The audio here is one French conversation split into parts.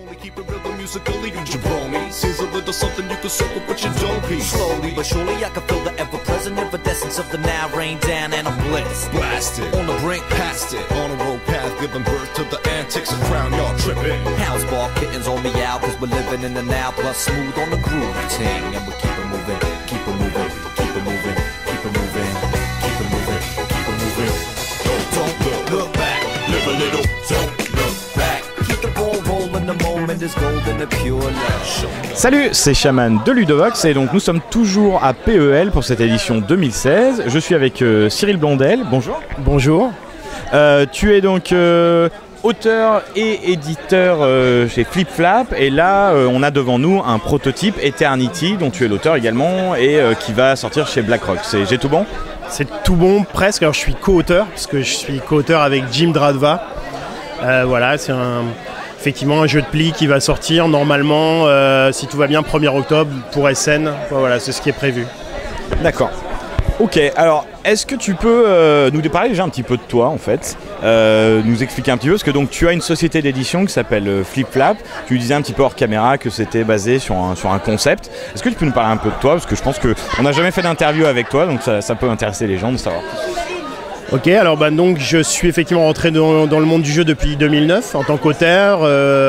Only keep it real musically, jabroni. Seems a little something you can circle, but you don't be. Slowly but surely I can feel the ever-present evanescence of the now rain down and I'm blitzed. Blasted, on the brink, past it. On a road path, giving birth to the antics of crown, y'all tripping. Hounds bark kittens on me out, cause we're living in the now, plus smooth on the groove ting. And we keep it moving, keep it moving, keep it moving, keep it moving, keep it moving, keep it moving. Don't look back, live a little, don't look back. Keep the ball rolling, the moment is golden and pure love. Salut, c'est Shaman de Ludovox et donc nous sommes toujours à PEL pour cette édition 2016. Je suis avec Cyril Blondel, bonjour. Bonjour. Tu es donc auteur et éditeur chez Flip Flap et là on a devant nous un prototype Eternity dont tu es l'auteur également et qui va sortir chez BlackRock. J'ai tout bon ? C'est tout bon presque, alors je suis co-auteur parce que je suis co-auteur avec Jim Dradva. Voilà, c'est effectivement un jeu de pli qui va sortir normalement si tout va bien 1er octobre pour SN. Voilà, c'est ce qui est prévu. D'accord. Ok, alors est-ce que tu peux nous parler déjà un petit peu de toi en fait, nous expliquer un petit peu, parce que donc tu as une société d'édition qui s'appelle Flip Flap, tu disais un petit peu hors caméra que c'était basé sur un concept, est-ce que tu peux nous parler un peu de toi, parce que je pense qu'on n'a jamais fait d'interview avec toi, donc ça peut intéresser les gens de savoir. Ok, alors donc je suis effectivement rentré dans le monde du jeu depuis 2009 en tant qu'auteur,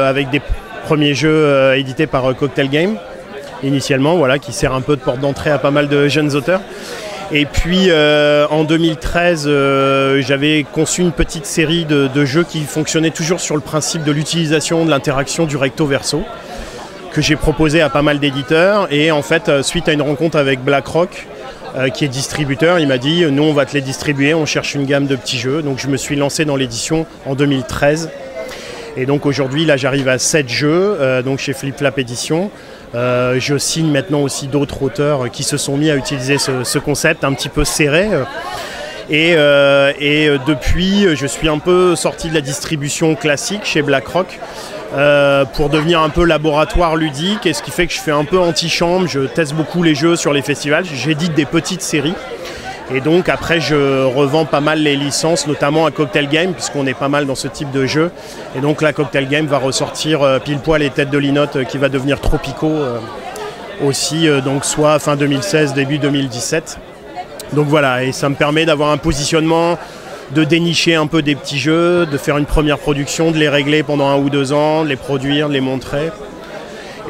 avec des premiers jeux édités par Cocktail Game, initialement, voilà, qui sert un peu de porte d'entrée à pas mal de jeunes auteurs. Et puis en 2013, j'avais conçu une petite série de jeux qui fonctionnaient toujours sur le principe de l'utilisation de l'interaction du recto-verso, que j'ai proposé à pas mal d'éditeurs. Et en fait, suite à une rencontre avec BlackRock, qui est distributeur, il m'a dit « Nous, on va te les distribuer, on cherche une gamme de petits jeux ». Donc je me suis lancé dans l'édition en 2013. Et donc aujourd'hui, là, j'arrive à 7 jeux, donc chez Flip Flap Édition. Je signe maintenant aussi d'autres auteurs qui se sont mis à utiliser ce concept un petit peu serré. Et depuis, je suis un peu sorti de la distribution classique chez BlackRock pour devenir un peu laboratoire ludique. Et ce qui fait que je fais un peu antichambre, je teste beaucoup les jeux sur les festivals, j'édite des petites séries. Et donc après je revends pas mal les licences, notamment à Cocktail Game, puisqu'on est pas mal dans ce type de jeu. Et donc la Cocktail Game va ressortir pile poil les têtes de linotte qui va devenir Tropico aussi, donc soit fin 2016, début 2017. Donc voilà, et ça me permet d'avoir un positionnement, de dénicher un peu des petits jeux, de faire une première production, de les régler pendant 1 ou 2 ans, de les produire, de les montrer.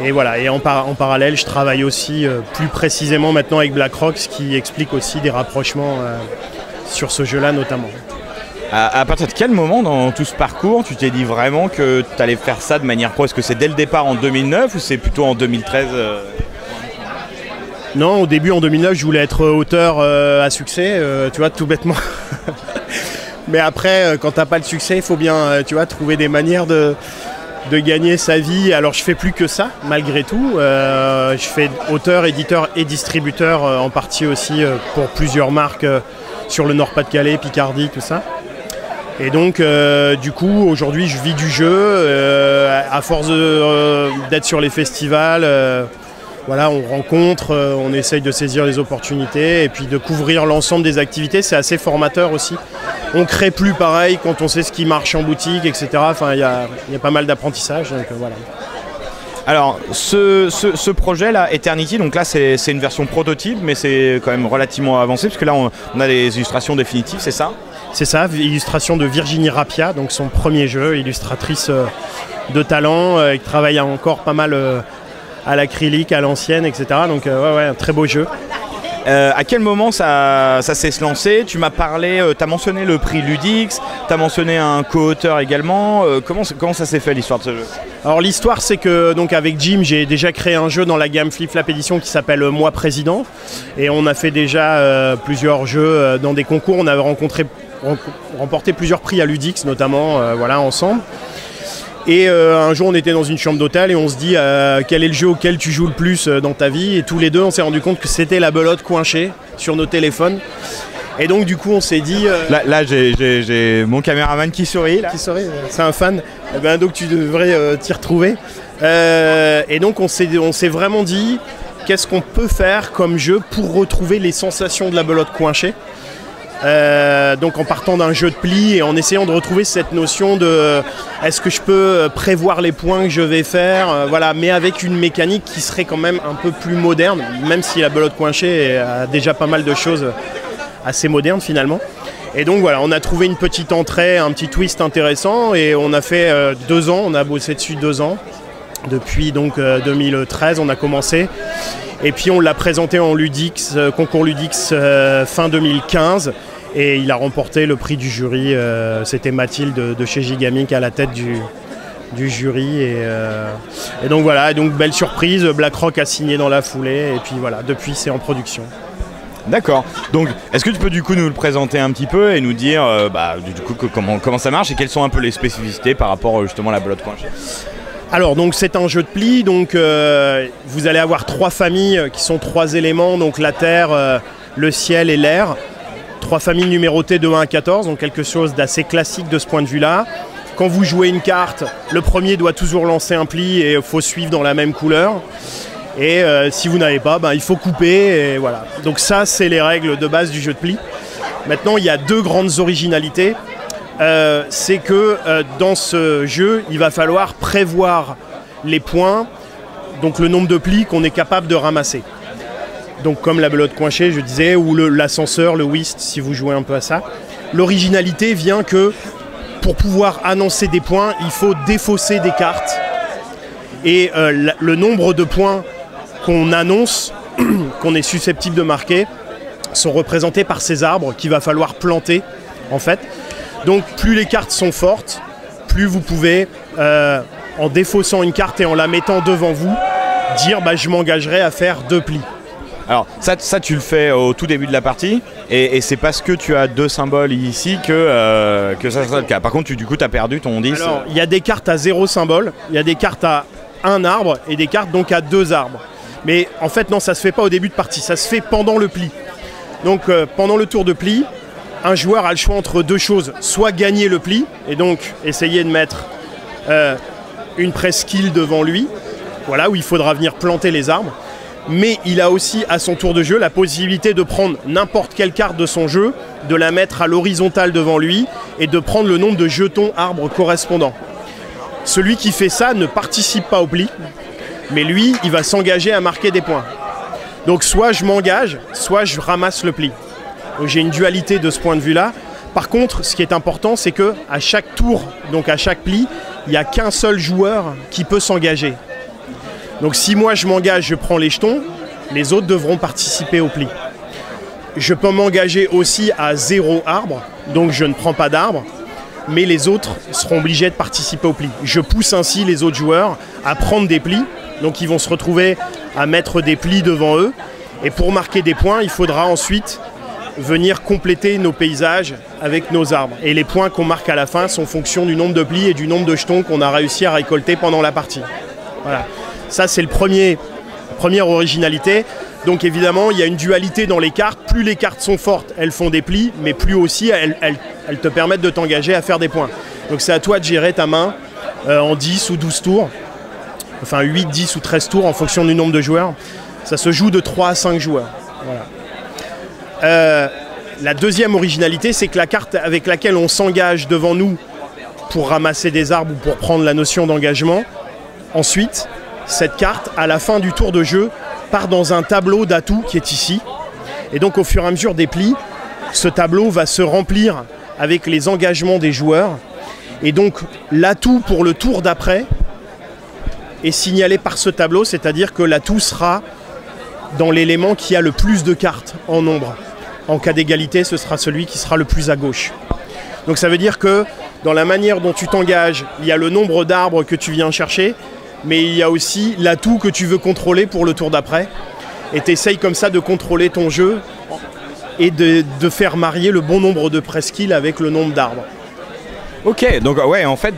Et voilà, et en parallèle, je travaille aussi plus précisément maintenant avec BlackRock, ce qui explique aussi des rapprochements sur ce jeu-là notamment. À partir de quel moment dans tout ce parcours, tu t'es dit vraiment que tu allais faire ça de manière pro ? Est-ce que c'est dès le départ en 2009 ou c'est plutôt en 2013 Non, au début en 2009, je voulais être auteur à succès, tu vois, tout bêtement. Mais après, quand t'as pas le succès, il faut bien, tu vois, trouver des manières de gagner sa vie. Alors je fais plus que ça malgré tout, je fais auteur, éditeur et distributeur en partie aussi pour plusieurs marques sur le Nord-Pas-de-Calais, Picardie, tout ça. Et donc du coup aujourd'hui je vis du jeu, à force d'être sur les festivals, voilà, on rencontre, on essaye de saisir les opportunités et puis de couvrir l'ensemble des activités, c'est assez formateur aussi. On crée plus pareil quand on sait ce qui marche en boutique, etc. Enfin, il y a pas mal d'apprentissage, donc voilà. Alors, ce projet-là, Eternity, donc là c'est une version prototype, mais c'est quand même relativement avancé, parce que là on a les illustrations définitives, c'est ça ? C'est ça, illustration de Virginie Rapia, donc son premier jeu, illustratrice de talent, qui travaille encore pas mal à l'acrylique, à l'ancienne, etc. Donc ouais, un très beau jeu. À quel moment ça s'est lancé ? Tu m'as parlé, tu as mentionné le prix Ludix, tu as mentionné un co-auteur également. Comment ça s'est fait l'histoire de ce jeu ? Alors l'histoire c'est que donc avec Jim j'ai déjà créé un jeu dans la gamme Flip Flap Edition qui s'appelle Moi Président. Et on a fait déjà plusieurs jeux dans des concours. On avait remporté plusieurs prix à Ludix notamment, voilà, ensemble. Et un jour on était dans une chambre d'hôtel et on se dit quel est le jeu auquel tu joues le plus dans ta vie, et tous les deux on s'est rendu compte que c'était la belote coinchée sur nos téléphones. Et donc du coup on s'est dit là j'ai mon caméraman qui sourit là. Qui sourit, c'est un fan. Eh ben, donc tu devrais t'y retrouver. Et donc on s'est vraiment dit qu'est-ce qu'on peut faire comme jeu pour retrouver les sensations de la belote coinchée. Donc en partant d'un jeu de pli et en essayant de retrouver cette notion de est-ce que je peux prévoir les points que je vais faire, voilà, mais avec une mécanique qui serait quand même un peu plus moderne, même si la belote coinchée a déjà pas mal de choses assez modernes finalement. Et donc voilà, on a trouvé une petite entrée, un petit twist intéressant et on a fait 2 ans, on a bossé dessus 2 ans. Depuis donc 2013 on a commencé. Et puis on l'a présenté en Ludix, concours Ludix fin 2015 et il a remporté le prix du jury. C'était Mathilde de chez Gigamic à la tête du jury et donc voilà, et donc belle surprise, BlackRock a signé dans la foulée et puis voilà, depuis c'est en production. D'accord. Donc, est-ce que tu peux du coup nous le présenter un petit peu et nous dire du coup comment ça marche et quelles sont un peu les spécificités par rapport justement à la belote coinchée? Alors donc c'est un jeu de pli, donc vous allez avoir 3 familles qui sont 3 éléments, donc la terre, le ciel et l'air. 3 familles numérotées de 1 à 14, donc quelque chose d'assez classique de ce point de vue-là. Quand vous jouez une carte, le premier doit toujours lancer un pli et il faut suivre dans la même couleur. Et si vous n'avez pas, il faut couper et voilà. Donc ça c'est les règles de base du jeu de pli. Maintenant il y a 2 grandes originalités. C'est que dans ce jeu, il va falloir prévoir les points, donc le nombre de plis qu'on est capable de ramasser. Donc comme la belote coinchée, je disais, ou l'ascenseur, le whist, si vous jouez un peu à ça. L'originalité vient que pour pouvoir annoncer des points, il faut défausser des cartes. Et le nombre de points qu'on annonce, qu'on est susceptible de marquer, sont représentés par ces arbres qu'il va falloir planter, en fait. Donc plus les cartes sont fortes, plus vous pouvez, en défaussant une carte et en la mettant devant vous, dire je m'engagerai à faire 2 plis. Alors ça tu le fais au tout début de la partie et c'est parce que tu as 2 symboles ici que ça sera le cas. Par contre du coup tu as perdu ton 10. Alors il y a des cartes à 0 symbole, il y a des cartes à 1 arbre et des cartes donc à 2 arbres. Mais en fait non, ça se fait pas au début de partie, ça se fait pendant le pli. Donc pendant le tour de pli, un joueur a le choix entre 2 choses, soit gagner le pli, et donc essayer de mettre une presqu'île devant lui, voilà, où il faudra venir planter les arbres, mais il a aussi à son tour de jeu la possibilité de prendre n'importe quelle carte de son jeu, de la mettre à l'horizontale devant lui, et de prendre le nombre de jetons arbres correspondants. Celui qui fait ça ne participe pas au pli, mais lui, il va s'engager à marquer des points. Donc soit je m'engage, soit je ramasse le pli. Donc j'ai une dualité de ce point de vue-là. Par contre, ce qui est important, c'est que à chaque tour, donc à chaque pli, il n'y a qu'un seul joueur qui peut s'engager. Donc si moi je m'engage, je prends les jetons, les autres devront participer au pli. Je peux m'engager aussi à 0 arbre, donc je ne prends pas d'arbre, mais les autres seront obligés de participer au pli. Je pousse ainsi les autres joueurs à prendre des plis, donc ils vont se retrouver à mettre des plis devant eux. Et pour marquer des points, il faudra ensuite venir compléter nos paysages avec nos arbres. Et les points qu'on marque à la fin sont fonction du nombre de plis et du nombre de jetons qu'on a réussi à récolter pendant la partie. Voilà. Ça, c'est la première originalité. Donc évidemment, il y a une dualité dans les cartes. Plus les cartes sont fortes, elles font des plis, mais plus aussi, elles te permettent de t'engager à faire des points. Donc c'est à toi de gérer ta main en 10 ou 12 tours. Enfin 8, 10 ou 13 tours en fonction du nombre de joueurs. Ça se joue de 3 à 5 joueurs. Voilà. La deuxième originalité, c'est que la carte avec laquelle on s'engage devant nous pour ramasser des arbres ou pour prendre la notion d'engagement, ensuite, cette carte, à la fin du tour de jeu, part dans un tableau d'atouts qui est ici. Et donc, au fur et à mesure des plis, ce tableau va se remplir avec les engagements des joueurs. Et donc, l'atout pour le tour d'après est signalé par ce tableau, c'est-à-dire que l'atout sera dans l'élément qui a le plus de cartes en nombre. En cas d'égalité, ce sera celui qui sera le plus à gauche. Donc ça veut dire que dans la manière dont tu t'engages, il y a le nombre d'arbres que tu viens chercher, mais il y a aussi l'atout que tu veux contrôler pour le tour d'après. Et tu essayes comme ça de contrôler ton jeu et de faire marier le bon nombre de presqu'îles avec le nombre d'arbres. Ok, donc ouais, en fait,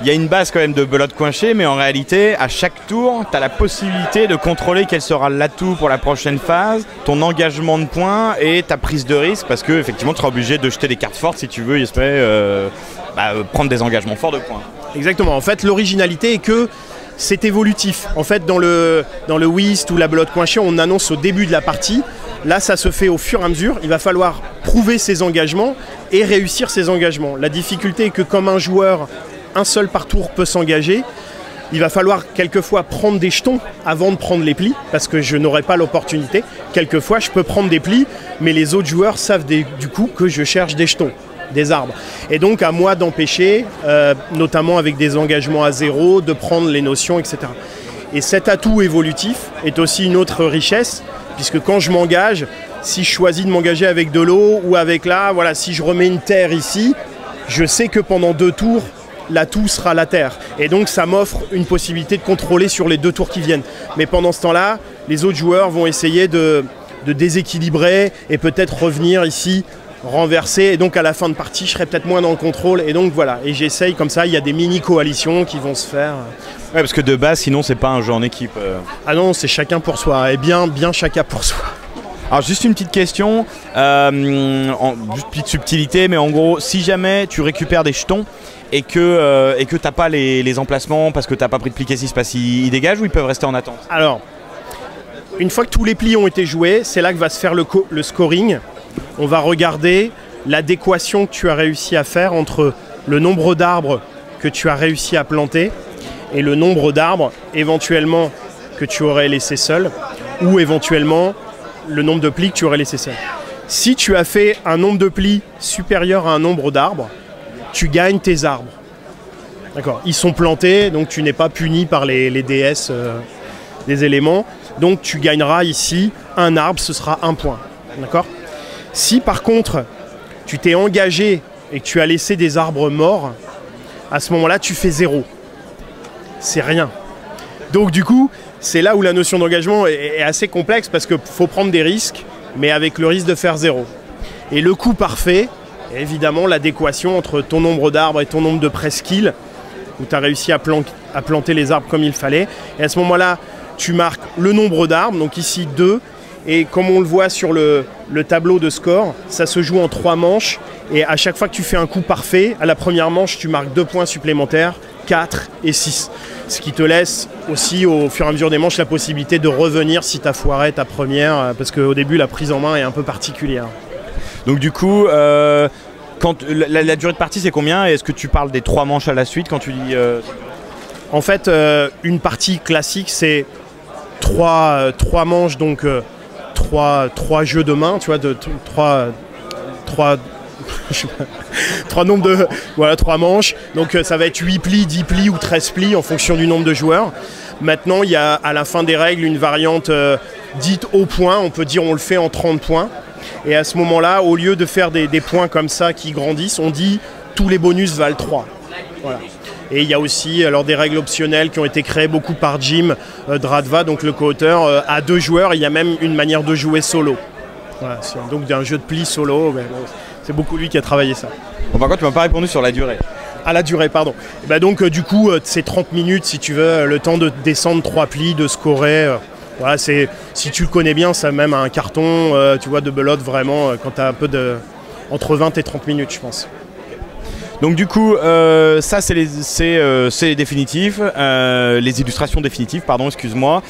il y a une base quand même de belote coinchée, mais en réalité, à chaque tour, tu as la possibilité de contrôler quel sera l'atout pour la prochaine phase, ton engagement de points et ta prise de risque, parce que effectivement, tu seras obligé de jeter des cartes fortes si tu veux prendre des engagements forts de points. Exactement. En fait, l'originalité est que c'est évolutif. En fait, dans le whist ou la belote coinchée, on annonce au début de la partie Là, ça se fait au fur et à mesure. Il va falloir prouver ses engagements et réussir ses engagements. La difficulté est que comme un joueur, un seul par tour peut s'engager, il va falloir quelquefois prendre des jetons avant de prendre les plis, parce que je n'aurai pas l'opportunité. Quelquefois, je peux prendre des plis, mais les autres joueurs savent du coup que je cherche des jetons, des arbres. Et donc, à moi d'empêcher, notamment avec des engagements à zéro, de prendre les notions, etc. Et cet atout évolutif est aussi une autre richesse, puisque quand je m'engage, si je choisis de m'engager avec de l'eau ou avec là, voilà, si je remets une terre ici, je sais que pendant 2 tours, l'atout sera la terre. Et donc ça m'offre une possibilité de contrôler sur les 2 tours qui viennent. Mais pendant ce temps-là, les autres joueurs vont essayer de déséquilibrer et peut-être revenir ici, renverser. Et donc à la fin de partie, je serai peut-être moins dans le contrôle. Et donc voilà, et j'essaye comme ça, il y a des mini-coalitions qui vont se faire. Ouais, parce que de base, sinon, c'est pas un jeu en équipe. Ah non, c'est chacun pour soi, et bien chacun pour soi. Alors juste une petite question, juste petite subtilité, mais en gros, si jamais tu récupères des jetons et que t'as pas les emplacements parce que t'as pas pris de pli, qu'est-ce qui se passe? Ils dégagent ou ils peuvent rester en attente? Alors, une fois que tous les plis ont été joués, c'est là que va se faire le scoring. On va regarder l'adéquation que tu as réussi à faire entre le nombre d'arbres que tu as réussi à planter et le nombre d'arbres éventuellement que tu aurais laissé seul, ou éventuellement le nombre de plis que tu aurais laissé seul. Si tu as fait un nombre de plis supérieur à un nombre d'arbres, tu gagnes tes arbres. D'accord. Ils sont plantés, donc tu n'es pas puni par les déesses des éléments. Donc tu gagneras ici un arbre, ce sera 1 point. D'accord. Si par contre, tu t'es engagé et que tu as laissé des arbres morts, à ce moment-là, tu fais 0. C'est rien. Donc du coup, c'est là où la notion d'engagement est assez complexe parce qu'il faut prendre des risques, mais avec le risque de faire 0. Et le coup parfait, évidemment, l'adéquation entre ton nombre d'arbres et ton nombre de presqu'îles, où tu as réussi à planter les arbres comme il fallait. Et à ce moment-là, tu marques le nombre d'arbres, donc ici 2, et comme on le voit sur le tableau de score, ça se joue en 3 manches, et à chaque fois que tu fais un coup parfait, à la première manche, tu marques 2 points supplémentaires, 4 et 6. Ce qui te laisse aussi, au fur et à mesure des manches, la possibilité de revenir si tu as foiré ta première, parce qu'au début, la prise en main est un peu particulière. Donc du coup, quand, la durée de partie, c'est combien? Et est-ce que tu parles des 3 manches à la suite quand tu dis... En fait, une partie classique, c'est 3 manches, donc 3 jeux de main, tu vois, de 3 nombres de... Voilà, 3 manches. Donc ça va être 8 plis, 10 plis ou 13 plis en fonction du nombre de joueurs. Maintenant, il y a à la fin des règles une variante dite au point. On peut dire on le fait en 30 points. Et à ce moment-là, au lieu de faire des points comme ça qui grandissent, on dit tous les bonus valent 3. Voilà. Et il y a aussi alors, des règles optionnelles qui ont été créées beaucoup par Jim Dradva, donc le co-auteur, à 2 joueurs. Il y a même une manière de jouer solo. Voilà, c'est donc d'un jeu de plis solo. Ben, c'est beaucoup lui qui a travaillé ça. Bon, par contre, tu m'as pas répondu sur la durée. À la durée, pardon. Et ben donc, du coup, c'est 30 minutes, si tu veux, le temps de descendre 3 plis, de scorer. Voilà, c'est, si tu le connais bien, ça même un carton, tu vois, de belote, vraiment, quand tu as un peu de... entre 20 et 30 minutes, je pense. Donc du coup, ça c'est les définitifs, les illustrations définitives, pardon, excuse-moi.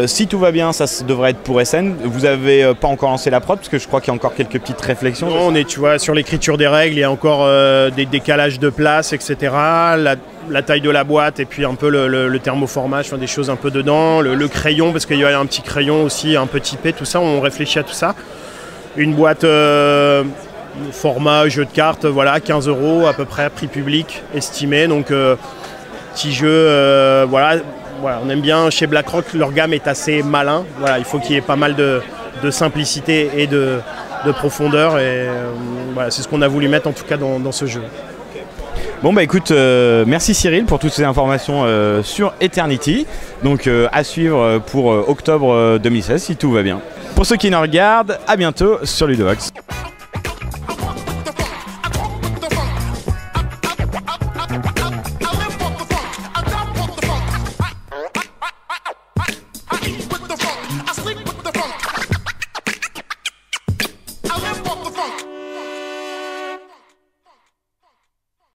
Si tout va bien, ça devrait être pour SN. Vous n'avez pas encore lancé la prod, parce que je crois qu'il y a encore quelques petites réflexions. Non, on est, tu vois, sur l'écriture des règles, il y a encore des décalages de place, etc. La taille de la boîte et puis un peu le thermoformage, enfin, des choses un peu dedans. Le crayon, parce qu'il y a un petit crayon aussi, un peu typé, tout ça, on réfléchit à tout ça. Une boîte... format jeu de cartes, voilà, 15 € à peu près, prix public estimé, donc petit jeu, voilà, on aime bien chez BlackRock, leur gamme est assez malin, voilà, il faut qu'il y ait pas mal de simplicité et de profondeur, et voilà, c'est ce qu'on a voulu mettre en tout cas dans ce jeu. Bon bah écoute, merci Cyril pour toutes ces informations sur Eternity, donc à suivre pour octobre 2016 si tout va bien. Pour ceux qui nous regardent, à bientôt sur Ludovox.